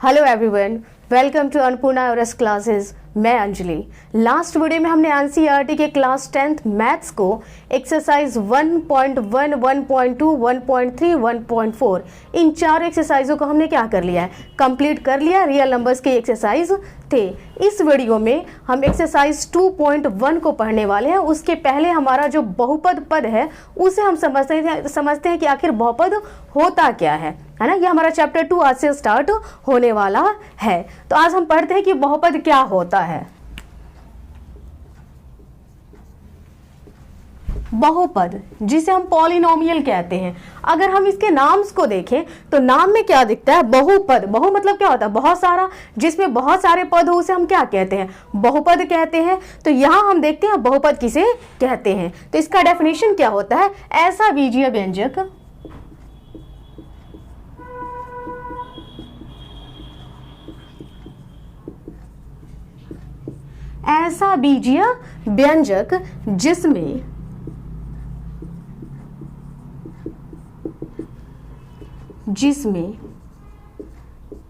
Hello everyone, welcome to Annapurna Everest classes. मैं Anjali. Last video में हमने एनसीईआरटी के क्लास 10th मैथ्स को एक्सरसाइज 1.1, 1.2, 1.3, 1.4 इन चार एक्सरसाइजों को हमने क्या कर लिया है, कंप्लीट कर लिया। रियल नंबर्स के एक्सरसाइज थे। इस वीडियो में हम एक्सरसाइज 2.1 को पढ़ने वाले हैं। उसके पहले हमारा जो बहुपद पद है उसे हम समझते हैं कि आखिर बहुपद होता क्या है ना। ये हमारा चैप्टर 2 आज से स्टार्ट होने वाला है। तो आज हम पढ़ते हैं कि बहुपद क्या होता है। बहुपद जिसे हम पॉलिनोमियल कहते हैं। अगर हम इसके नाम्स को देखें तो नाम में क्या दिखता है, बहुपद। बहु मतलब क्या होता है, बहुत सारा। जिसमें बहुत सारे पद हो उसे हम क्या कहते हैं, बहुपद कहते हैं। तो यहां हम देखते हैं बहुपद किसे कहते हैं। तो इसका डेफिनेशन क्या होता है, ऐसा बीजीय व्यंजक ऐसा बीजीय व्यंजक जिसमें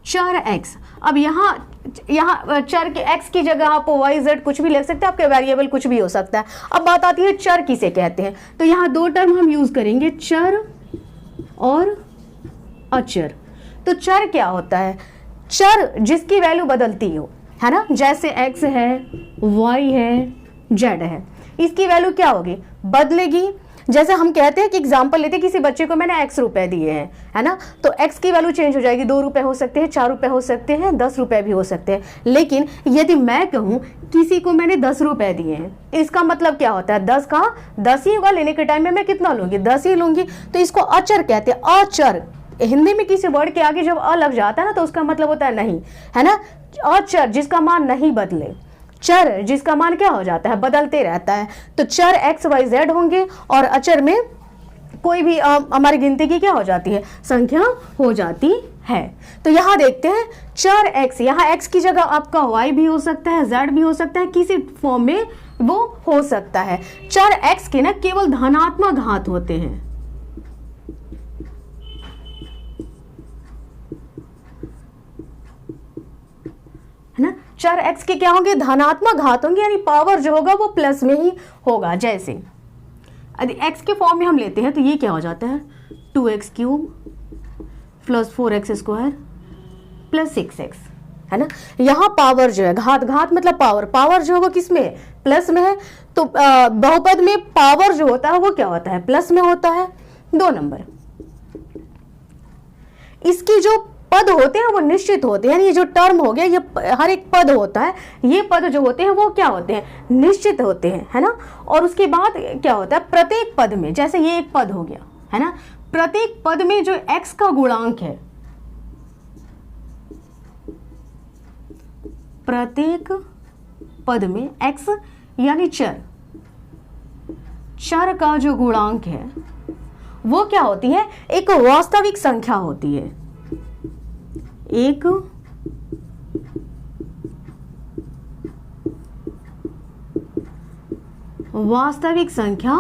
चर x, अब यहाँ चर के x की जगह आप y z कुछ भी लिख सकते हैं, आपके वेरिएबल कुछ भी हो सकता है। अब बात आती है चर किसे कहते हैं। तो यहाँ दो टर्म हम यूज करेंगे, चर और अचर। तो चर क्या होता है, चर जिसकी वैल्यू बदलती हो, है ना। जैसे x है, y है, z है, इसकी वैल्यू क्या होगी, बदलेगी। जैसे हम कहते हैं कि एग्जाम्पल लेते हैं, किसी बच्चे को मैंने x रुपए दिए हैं, है ना, तो x की वैल्यू चेंज हो जाएगी। 2 रुपए हो सकते हैं, 4 रुपए हो सकते हैं, 10 रुपए भी हो सकते हैं। लेकिन यदि मैं कहूँ किसी को मैंने 10 रुपए दिए हैं, इसका मतलब क्या होता है, 10 का 10 ही होगा। लेने के टाइम में मैं कितना लूंगी, 10 ही लूंगी। तो इसको अचर कहते हैं। अचर हिंदी में किसी वर्ड के आगे जब अ लग जाता है ना तो उसका मतलब होता है नहीं, है ना। अचर जिसका मान नहीं बदले, चर जिसका मान क्या हो जाता है, बदलते रहता है। तो चर एक्स वाई जेड होंगे और अचर में कोई भी हमारी गिनती की क्या हो जाती है, संख्या हो जाती है। तो यहाँ देखते हैं चर एक्स, यहाँ एक्स की जगह आपका वाई भी हो सकता है, जेड भी हो सकता है, किसी फॉर्म में वो हो सकता है। चर एक्स के ना केवल धनात्मक घात होते हैं, है ना। चर x के क्या होंगे, धनात्मक घात होंगे, यानी पावर जो होगा वो प्लस में ही होगा। जैसे यदि x के फॉर्म में हम लेते हैं तो ये क्या हो जाता है, 2x cube plus 4x square plus 6x, है ना। यहाँ पावर जो है, घात मतलब पावर जो है वो किस में है, प्लस में है। तो बहुपद में पावर जो होता है वो क्या होता है, प्लस में होता है। 2 नंबर, इसकी जो पद होते हैं वो निश्चित होते हैं, यानी ये जो टर्म हो गया, ये हर एक पद होता है, ये पद जो होते हैं वो क्या होते हैं, निश्चित होते हैं, है ना। और उसके बाद क्या होता है, प्रत्येक पद में, जैसे ये एक पद हो गया, है ना, प्रत्येक पद में जो x का गुणांक है, प्रत्येक पद में x यानी चर का जो गुणांक है वो क्या होती है, एक वास्तविक संख्या होती है। एक वास्तविक संख्या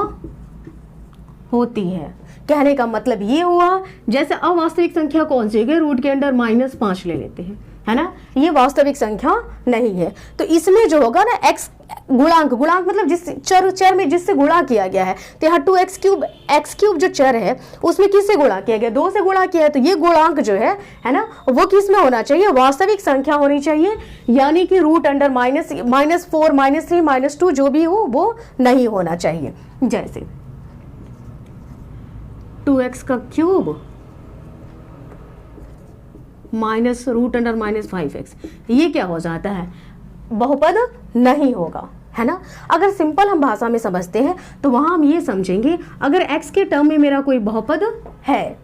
होती है। कहने का मतलब ये हुआ, जैसे अवास्तविक संख्या कौन सी है, रूट के अंदर -5 ले लेते हैं, है ना, ये वास्तविक संख्या नहीं है। तो इसमें जो होगा ना x गुणांक मतलब जिस चर में जिससे गुणा किया गया है। तो यहाँ 2x क्यूब जो चर है उसमें किससे गुणा किया गया, 2 से गुणा किया है। तो ये गुणांक जो है ना, वो किस में होना चाहिए, वास्तविक संख्या होनी चाहिए। यानी कि रूट अंडर -4, -3, -2 जो भी हो वो नहीं होना चाहिए। जैसे 2x का cube minus root under -5x, ये क्या हो जाता है, बहुपद नहीं होगा, है ना। अगर सिंपल हम भाषा में समझते हैं तो वहां हम ये समझेंगे, अगर x के टर्म में मेरा कोई बहुपद है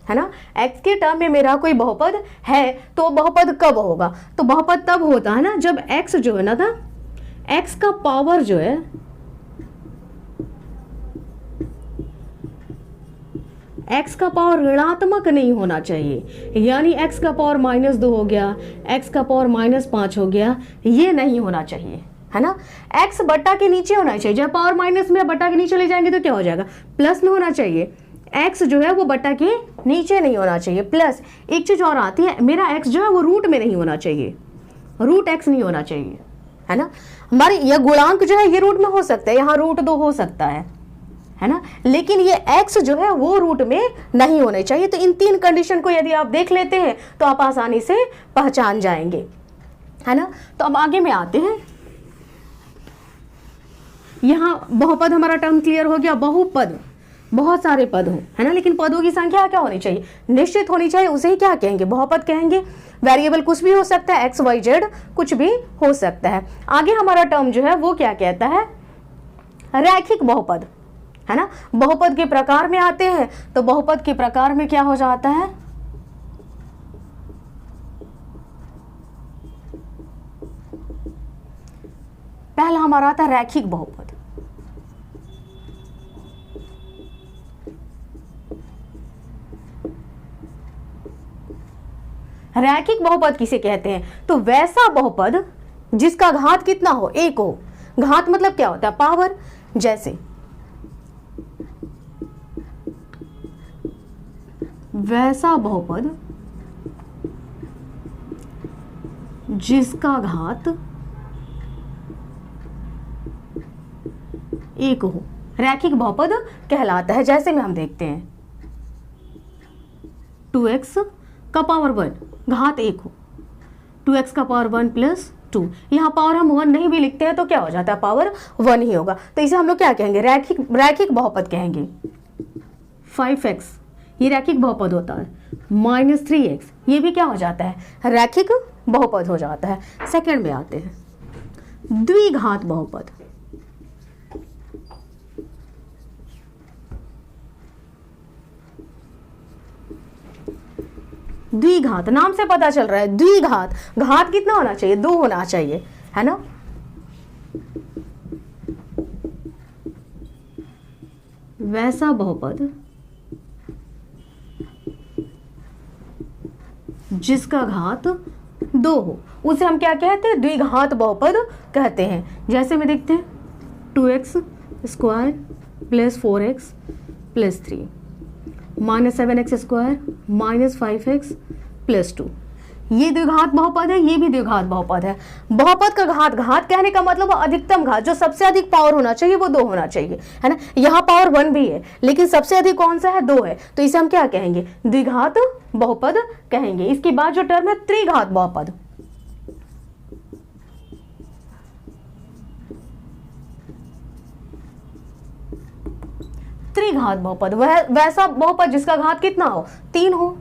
ना, x के टर्म में मेरा कोई बहुपद है तो बहुपद कब होगा, तो बहुपद तब होता है ना जब x जो है ना था, x का पावर जो है x का पावर ऋणात्मक नहीं होना चाहिए। यानी x का पावर -2 हो गया, x का पावर -5 हो गया, ये नहीं होना चाहिए, है ना। x बट्टा के नीचे होना चाहिए। जब पावर माइनस में बट्टा के नीचे ले जाएंगे तो क्या हो जाएगा, प्लस में होना चाहिए। x जो है वो बटा के नीचे नहीं होना चाहिए, प्लस एक चीज और आती है, मेरा x जो है वो रूट में नहीं होना चाहिए, रूट x नहीं होना चाहिए, है ना। हमारे यह गुणांक जो है ये रूट में हो सकता है, यहाँ √2 हो सकता है ना, लेकिन ये x जो है वो रूट में नहीं होने चाहिए। तो इन 3 कंडीशन को यदि आप देख लेते हैं तो आप आसानी से पहचान जाएंगे, है ना। तो अब आगे में आते हैं, यहाँ बहुपद हमारा टर्म क्लियर हो गया। बहुपद बहुत सारे पद हो, है ना, लेकिन पदों की संख्या क्या होनी चाहिए, निश्चित होनी चाहिए, उसे ही क्या कहेंगे, बहुपद कहेंगे। वेरिएबल कुछ भी हो सकता है, XYZ कुछ भी हो सकता है। आगे हमारा टर्म जो है वो क्या कहता है, रैखिक बहुपद, है ना। बहुपद के प्रकार में आते हैं, तो बहुपद के प्रकार में क्या हो जाता है, पहला हमारा आता है रैखिक बहुपद। रैखिक बहुपद किसे कहते हैं, तो वैसा बहुपद जिसका घात कितना हो, 1 हो। घात मतलब क्या होता है, पावर। जैसे वैसा बहुपद जिसका घात 1 हो, रैखिक बहुपद कहलाता है। जैसे में हम देखते हैं 2x का पावर 1 घात 1 हो, 2x का पावर 1 प्लस 2, यहाँ पावर हम 1 नहीं भी लिखते हैं तो क्या हो जाता है, पावर 1 ही होगा। तो इसे हम लोग क्या कहेंगे, रैखिक बहुपद कहेंगे। 5x ये रैखिक बहुपद होता है, -3x ये भी क्या हो जाता है, रैखिक बहुपद हो जाता है। सेकंड में आते हैं द्विघात बहुपद। द्विघात नाम से पता चल रहा है, द्विघात, घात कितना होना चाहिए, 2 होना चाहिए, है ना। वैसा बहुपद जिसका घात 2 हो, उसे हम क्या कहते हैं, द्विघात बहुपद कहते हैं। जैसे में देखते हैं 2x² plus 4x plus 3 -7x² -5x plus 2, ये द्विघात बहुपद है, ये भी द्विघात बहुपद है। बहुपद का घात, घात कहने का मतलब अधिकतम घात, जो सबसे अधिक पावर होना चाहिए वो 2 होना चाहिए, है ना। यहाँ पावर 1 भी है, लेकिन सबसे अधिक कौन सा है, 2 है, तो इसे हम क्या कहेंगे, द्विघात बहुपद कहेंगे। इसके बाद जो टर्म है त्रिघात बहुपद, त्रिघात बहुपद वह वैसा बहुपद जिसका घात कितना हो, 3 हो।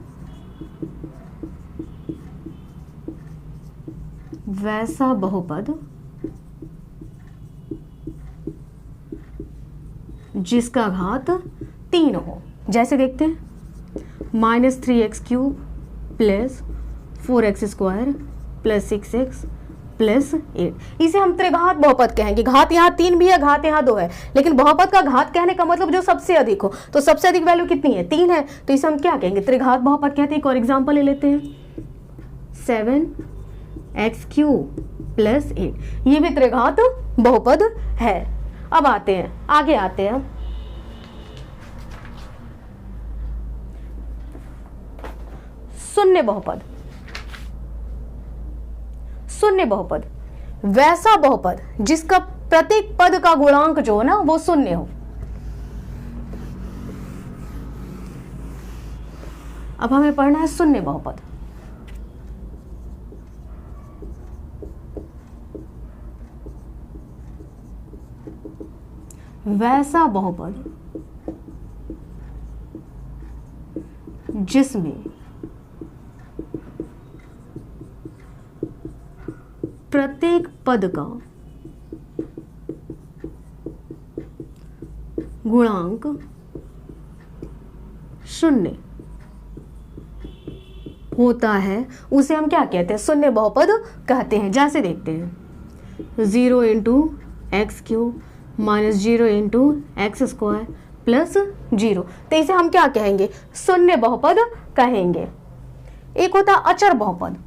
वैसा बहुपद जिसका घात 3 हो। जैसे देखते हैं -3x³ plus 4x² plus 6x plus 8, इसे हम त्रिघात बहुपद कहेंगे। घात यहाँ 3 भी है, घात यहाँ 2 है, लेकिन बहुपद का घात कहने का मतलब जो सबसे अधिक हो, तो सबसे अधिक वैल्यू कितनी है, 3 है, तो इसे हम क्या कहेंगे, त्रिघात बहुपद कहते हैं। एक और एग्जांपल ले लेते हैं 7x³ प्लस 8, ये भी त्रिघात बहुपद है। अब आते हैं, आगे आते हैं शून्य बहुपद। शून्य बहुपद वैसा बहुपद जिसका प्रत्येक पद का गुणांक जो है ना वो 0 हो। अब हमें पढ़ना है शून्य बहुपद। वैसा बहुपद जिसमें प्रत्येक पद का गुणांक 0 होता है, उसे हम क्या कहते हैं, शून्य बहुपद कहते हैं। जैसे देखते हैं 0 × x³ -0 × x² प्लस 0, तो इसे हम क्या कहेंगे, शून्य बहुपद कहेंगे। एक होता अचर बहुपद।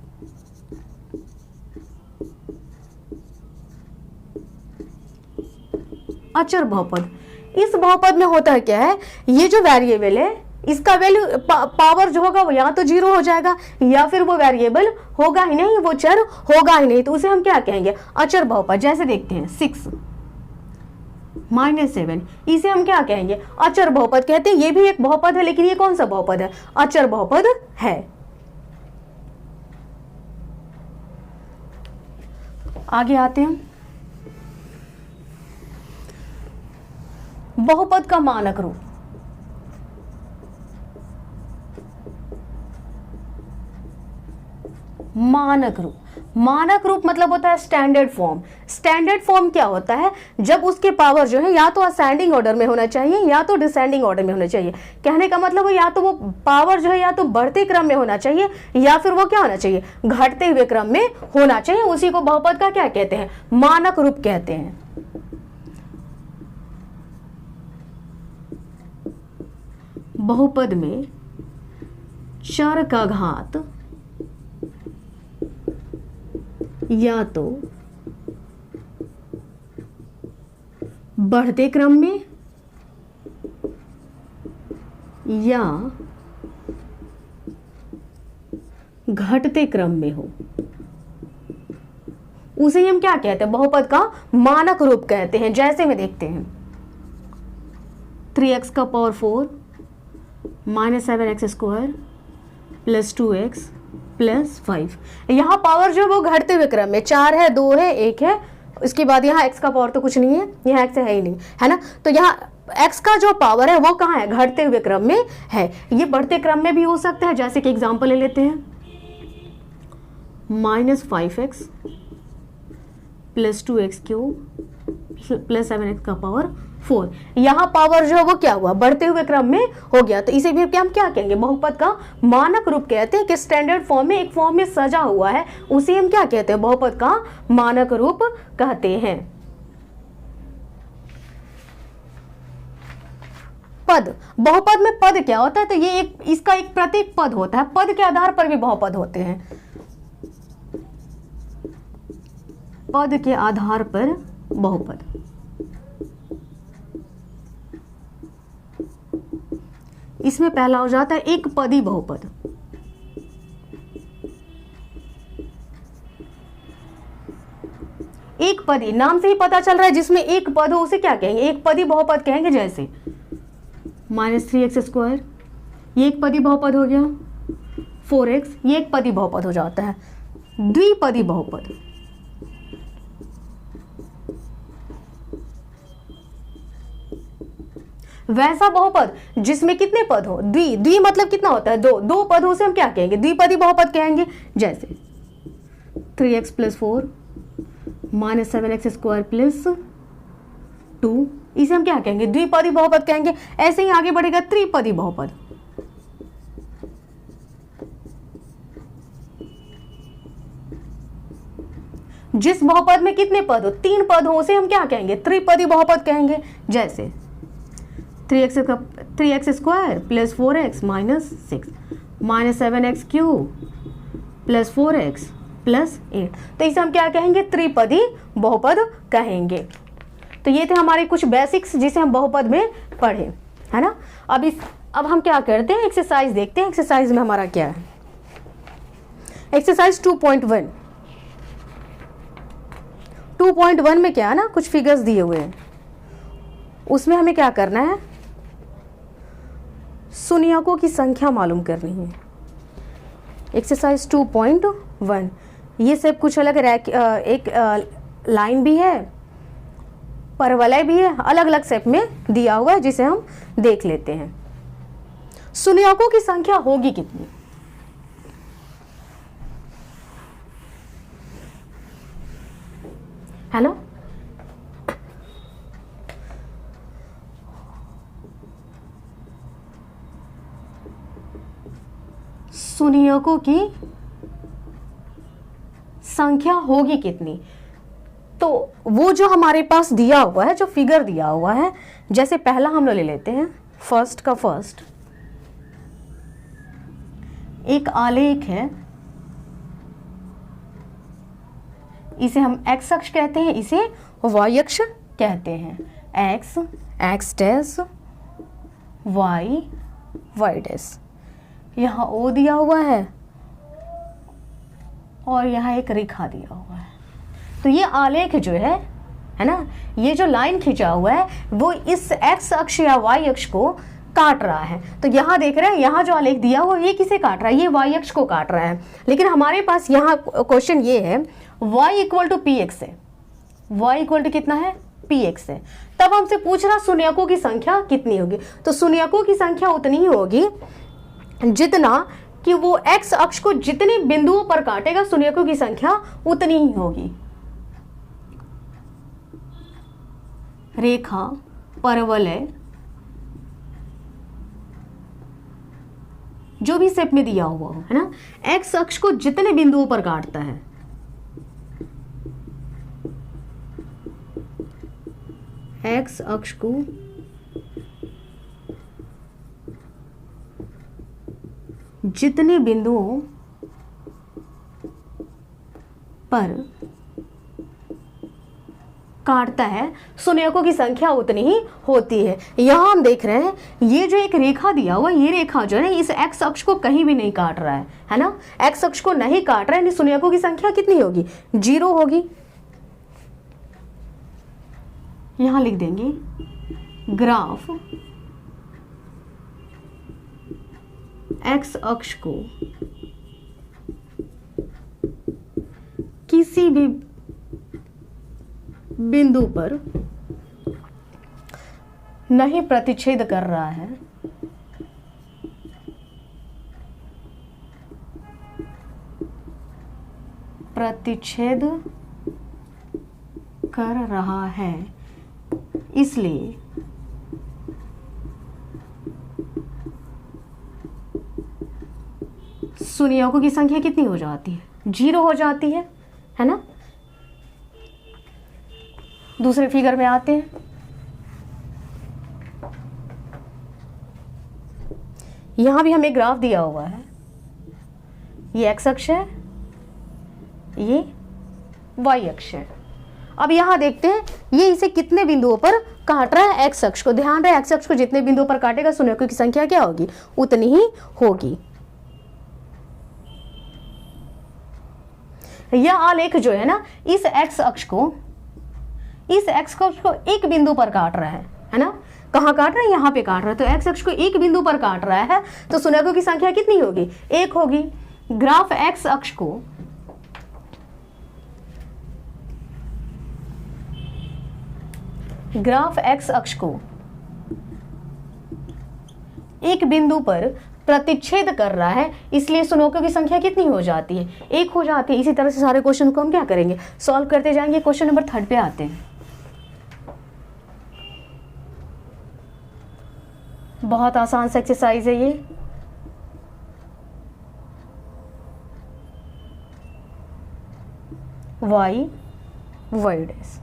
अचर बहुपद इस बहुपद में होता है क्या है, ये जो वेरिएबल है इसका वैल्यू पावर जो होगा वो या तो 0 हो जाएगा या फिर वो वेरिएबल होगा ही नहीं, वो चर होगा ही नहीं, तो उसे हम क्या कहेंगे, अचर बहुपद। जैसे देखते हैं 6 -7, इसे हम क्या कहेंगे, अचर बहुपद कहते हैं। ये भी एक बहुपद है, लेकिन ये कौन सा बहुपद है, अचर बहुपद है। आगे आते हैं, बहुपद का मानक रूप। मानक रूप, मानक रूप मतलब होता है स्टैंडर्ड फॉर्म। स्टैंडर्ड फॉर्म क्या होता है, जब उसके पावर जो है या तो असेंडिंग ऑर्डर में होना चाहिए या तो डिसेंडिंग ऑर्डर में होना चाहिए। कहने का मतलब या तो वो पावर जो है या तो बढ़ते क्रम में होना चाहिए या फिर वो क्या होना चाहिए, घटते हुए क्रम में होना चाहिए। उसी को बहुपद का क्या कहते हैं, मानक रूप कहते हैं। बहुपद में चर का घात या तो बढ़ते क्रम में या घटते क्रम में हो, उसे हम क्या कहते हैं, बहुपद का मानक रूप कहते हैं। जैसे में देखते हैं 3x का पावर 4 -7x² + 2x + 5। यहाँ पावर जो है वो घटते हुए क्रम में 4 है, 2 है, 1 है, इसके बाद यहाँ x का पावर तो कुछ नहीं है, यहाँ x है ही नहीं, है ना। तो यहाँ x का जो पावर है वो कहाँ है, घटते हुए क्रम में है। ये बढ़ते क्रम में भी हो सकता है, जैसे कि एग्जांपल ले लेते हैं -5x + 2x³ + 7x का पावर 4। यहाँ पावर जो है वो क्या हुआ, बढ़ते हुए क्रम में हो गया। तो इसे भी हम क्या कहेंगे, बहुपद का मानक रूप कहते हैं कि स्टैंडर्ड फॉर्म में, एक फॉर्म में सजा हुआ है, उसे हम क्या कहते हैं, बहुपद का मानक रूप कहते हैं। पद, बहुपद में पद क्या होता है, तो ये इसका एक प्रतीक पद होता है। पद के आधार पर भी बहुपद होते हैं। पद के आधार पर बहुपद, इसमें पहला हो जाता है एक पदी बहुपद। एक पदी, नाम से ही पता चल रहा है, जिसमें एक पद हो उसे क्या कहेंगे, एक पदी बहुपद कहेंगे। जैसे -3x², ये एक पदी बहुपद हो गया। 4x, ये एक पदी बहुपद हो जाता है। द्विपदी बहुपद, वैसा बहुपद जिसमें कितने पद हो, द्वि मतलब कितना होता है, दो पद हो, उसे हम क्या कहेंगे, द्विपदी बहुपद कहेंगे। जैसे 3x + 4 -7x² + 2, इसे हम क्या कहेंगे, द्विपदी बहुपद कहेंगे। ऐसे ही आगे बढ़ेगा त्रिपदी बहुपद। जिस बहुपद में कितने पद हो, 3 पद हो, उसे हम क्या कहेंगे, त्रिपदी बहुपद कहेंगे। जैसे 3x² + 4x - 6 -7x³ + 4x + 8, तो इसे हम क्या कहेंगे, त्रिपदी बहुपद कहेंगे। तो ये थे हमारे कुछ बेसिक्स जिसे हम बहुपद में पढ़े, है ना। अब हम क्या करते हैं, एक्सरसाइज देखते हैं। एक्सरसाइज में हमारा क्या है, एक्सरसाइज 2.1। 2.1 में क्या है ना, कुछ फिगर्स दिए हुए हैं, उसमें हमें क्या करना है, शून्यकों की संख्या मालूम करनी है। एक्सरसाइज 2.1, ये सब कुछ अलग एक लाइन भी है, परवलय भी है, अलग अलग शेप में दिया हुआ है, जिसे हम देख लेते हैं। शून्यकों की संख्या होगी कितनी, है ना। शून्यकों की संख्या होगी कितनी, तो वो जो हमारे पास दिया हुआ है, जो फिगर दिया हुआ है, जैसे पहला हम लोग ले लेते हैं, फर्स्ट का फर्स्ट, एक आलेख है, इसे हम एक्स अक्ष कहते हैं, इसे वाई अक्ष कहते हैं। X X dash Y Y dash, यहाँ ओ दिया हुआ है और यहाँ एक रेखा दिया हुआ है। तो ये आलेख जो है ना, ये जो लाइन खींचा हुआ है वो इस एक्स अक्ष या वाई अक्ष को काट रहा है। तो यहाँ देख रहे हैं, यहाँ जो आलेख दिया हुआ ये किसे काट रहा है, ये वाई अक्ष को काट रहा है। लेकिन हमारे पास यहाँ क्वेश्चन ये है y equal to P X है, y इक्वल टू कितना है, पी एक्स है। तब हमसे पूछ रहा शून्यकों की संख्या कितनी होगी। तो शून्यकों की संख्या उतनी ही होगी जितना कि वो x अक्ष को जितने बिंदुओं पर काटेगा, शून्यकों की संख्या उतनी ही होगी। रेखा परवलय जो भी शेप में दिया हुआ हो, है ना, x अक्ष को जितने बिंदुओं पर काटता है, x अक्ष को जितने बिंदुओं पर काटता है, शून्यकों की संख्या उतनी ही होती है। यहां हम देख रहे हैं ये जो एक रेखा दिया हुआ, ये रेखा जो है इस एक्स अक्ष को कहीं भी नहीं काट रहा है ना, एक्स अक्ष को नहीं काट रहा है, शून्यकों की संख्या कितनी होगी, 0 होगी। यहां लिख देंगे ग्राफ एक्स अक्ष को किसी भी बिंदु पर नहीं प्रतिच्छेद कर रहा है, प्रतिच्छेद कर रहा है, इसलिए शून्यकों की संख्या कितनी हो जाती है, 0 हो जाती है ना। दूसरे फिगर में आते हैं। यहां भी हमें ग्राफ दिया हुआ है, ये एक्स अक्ष है, ये वाई अक्ष है। अब यहां देखते हैं ये इसे कितने बिंदुओं पर काट रहा है, एक्स अक्ष को। ध्यान रहे एक्स अक्ष को जितने बिंदुओं पर काटेगा, शून्यकों की संख्या क्या होगी, उतनी ही होगी। यह आलेख जो है ना, इस एक्स अक्ष को एक बिंदु पर काट रहा है ना। कहाँ काट रहा है, यहाँ पे काट रहा है। तो एक्स अक्ष को एक बिंदु पर काट रहा है, तो शून्यकों की संख्या कितनी होगी, 1 होगी। ग्राफ एक्स अक्ष को एक बिंदु पर प्रतिच्छेद कर रहा है, इसलिए शून्यकों की संख्या कितनी हो जाती है, 1 हो जाती है। इसी तरह से सारे क्वेश्चन को हम क्या करेंगे, सॉल्व करते जाएंगे। क्वेश्चन नंबर 3 पे आते हैं। बहुत आसान सा एक्सरसाइज है ये। वाई वाई डैश,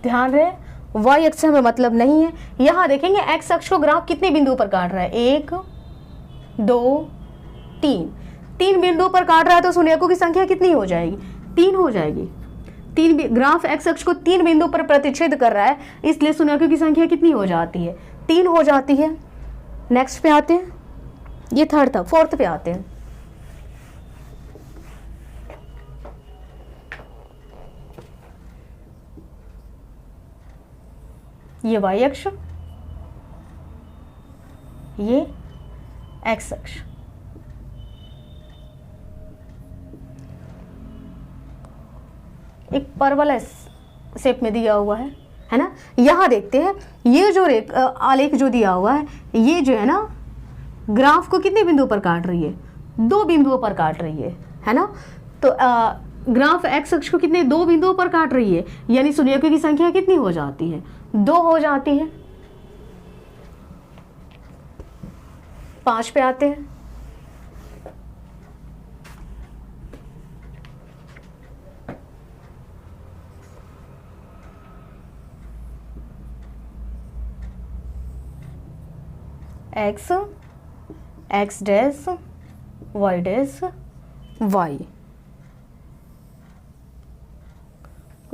ध्यान रहे वाई अक्ष हमें मतलब नहीं है। यहां देखेंगे एक्स अक्ष को ग्राफ कितने बिंदुओं पर काट रहा है, 1 2 3 बिंदुओं पर काट रहा है, तो शून्यकों की संख्या कितनी हो जाएगी, 3 हो जाएगी। ग्राफ एक्स अक्ष को 3 बिंदुओं पर प्रतिच्छेद कर रहा है, इसलिए शून्यकों की संख्या कितनी हो जाती है, 3 हो जाती है। नेक्स्ट पे आते हैं, ये 3rd था। 4th पे आते हैं। ये वाई अक्ष, ये एक्स अक्ष। एक परवलय शेप में दिया हुआ है ना। यहां देखते हैं ये जो आलेख जो दिया हुआ है, ये जो है ना ग्राफ को कितने बिंदुओं पर काट रही है, 2 बिंदुओं पर काट रही है ना। तो ग्राफ एक्स अक्ष को कितने 2 बिंदुओं पर काट रही है, यानी शून्यकों की संख्या कितनी हो जाती है, 2 हो जाती है। 5 पे आते हैं। एक्स एक्स डैश वाई,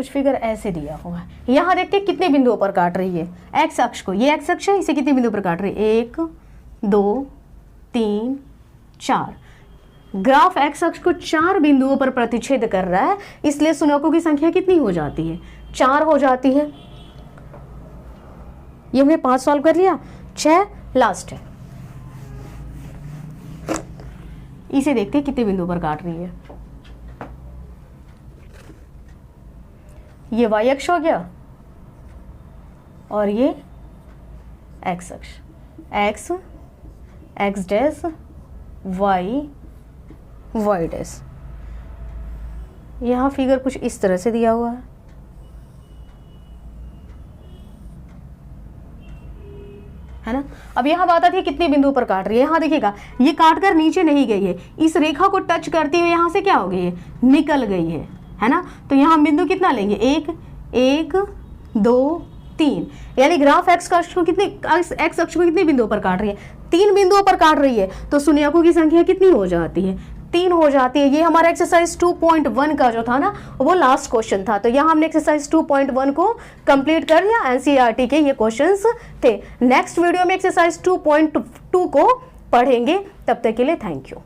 कुछ फिगर ऐसे दिया हुआ है। यहाँ देखते हैं कितने बिंदुओं पर काट रही है एक्स अक्ष को, ये एक्स अक्ष है, इसे कितने बिंदुओं पर काट रही है, 1 2 3 4। ग्राफ एक्स अक्ष को 4 बिंदुओं पर प्रतिच्छेद कर रहा है, इसलिए सुनकों की संख्या कितनी हो जाती है, 4 हो जाती है। ये हमने 5 सॉल्व कर लिया, 6 लास्ट है। इसे देखते हैं कितने बिंदुओं पर काट रही है। ये y अक्ष हो गया और ये x अक्ष, x x dash y y dash. यहाँ फिगर कुछ इस तरह से दिया हुआ है ना। अब यहाँ बात आती है कितने बिंदुओं पर काट रही है। यहाँ देखिएगा ये काट कर नीचे नहीं गई है, इस रेखा को टच करते हुए यहाँ से क्या हो गई है, निकल गई है ना। तो यहाँ हम बिंदु कितना लेंगे, 1 1 2 3, यानी ग्राफ एक्स अक्ष को कितने बिंदुओं पर काट रही है, 3 बिंदुओं पर काट रही है। तो शून्यकों की संख्या कितनी हो जाती है, 3 हो जाती है। ये हमारा एक्सरसाइज 2.1 का जो था ना वो लास्ट क्वेश्चन था। तो यहाँ हमने एक्सरसाइज 2.1 को कंप्लीट कर लिया, एनसीईआरटी के ये क्वेश्चंस थे। नेक्स्ट वीडियो में एक्सरसाइज 2.2 को पढ़ेंगे। तब तक के लिए थैंक यू।